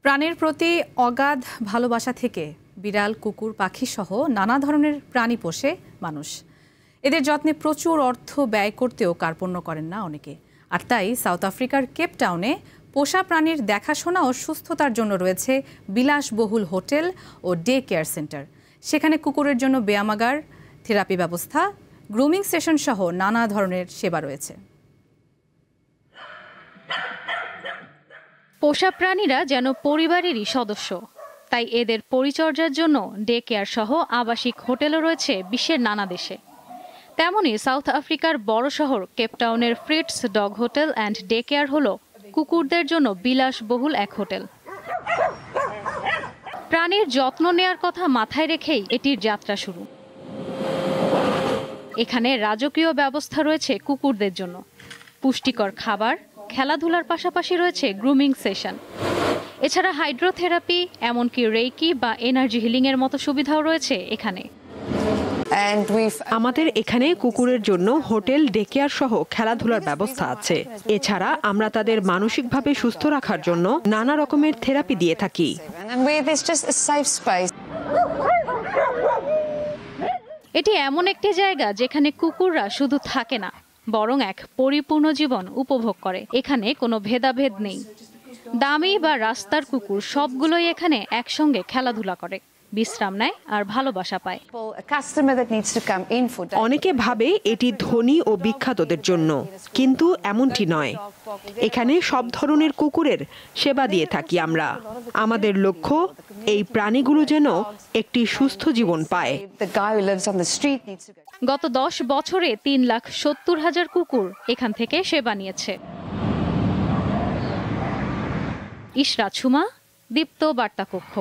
প্রাণীর প্রতি অগাধ ভালোবাসা থেকে বিড়াল, কুকুর, পাখি সহ নানা ধরনের প্রাণী পোষে মানুষ। এদের যত্নে প্রচুর অর্থ ব্যয় করতেও কার্পণ্য করেন না অনেকে। আর তাই সাউথ আফ্রিকার কেপ টাউনে পোষা প্রাণীর দেখাশোনা ও সুস্থতার জন্য রয়েছে বিলাসবহুল হোটেল ও ডে কেয়ার সেন্টার। সেখানে কুকুরের জন্য ব্যায়ামাগার, থেরাপি ব্যবস্থা, গ্রুমিং সেশন সহ নানা ধরনের সেবা রয়েছে। পোষা প্রাণীরা যেন পরিবারেরই সদস্য, তাই এদের পরিচর্যার জন্য ডে কেয়ার সহ আবাসিক হোটেলও রয়েছে বিশ্বের নানা দেশে। তেমনই সাউথ আফ্রিকার বড় শহর কেপটাউনের Fritz dog hotel and day care হলো কুকুরদের জন্য বিলাসবহুল এক হোটেল। প্রাণীর যত্ন নেয়ার কথা মাথায় রেখেই এটির যাত্রা শুরু। এখানে রাজকীয় ব্যবস্থা রয়েছে কুকুরদের জন্য, পুষ্টিকর খাবার, খেলাধুলার পাশাপাশি রয়েছে গ্রুমিং সেশন। এছাড়া হাইড্রোথেরাপি, এমনকি রেইকি বা এনার্জি হিলিং এর মতো সুবিধাও রয়েছে এখানে। আমাদের এখানে কুকুরের জন্য হোটেল, ডে কেয়ার সহ খেলাধুলার ব্যবস্থা আছে। এছাড়া আমরা তাদের মানসিকভাবে সুস্থ রাখার জন্য নানা রকমের থেরাপি দিয়ে থাকি। এটি এমন একটি জায়গা যেখানে কুকুররা শুধু থাকে না, বরং এক পরিপূর্ণ জীবন উপভোগ করে। এখানে কোনো ভেদাভেদ নেই। দামি বা রাস্তার কুকুর সবগুলোই এখানে একসঙ্গে খেলাধুলা করে, বিশ্রাম নেয় আর ভালোবাসা পায়। অনেকে ভাবে এটি ধনী ও বিখ্যাতদের জন্য, কিন্তু এমনটি নয়। এখানে সব ধরনের কুকুরের সেবা দিয়ে থাকি আমরা। আমাদের লক্ষ্য এই প্রাণীগুলো যেন একটি সুস্থ জীবন পায়। গত 10 বছরে 3,70,000 কুকুর এখান থেকে সেবা নিয়েছে। ইশরাত সুমা, দীপ্ত বার্তা কক্ষ।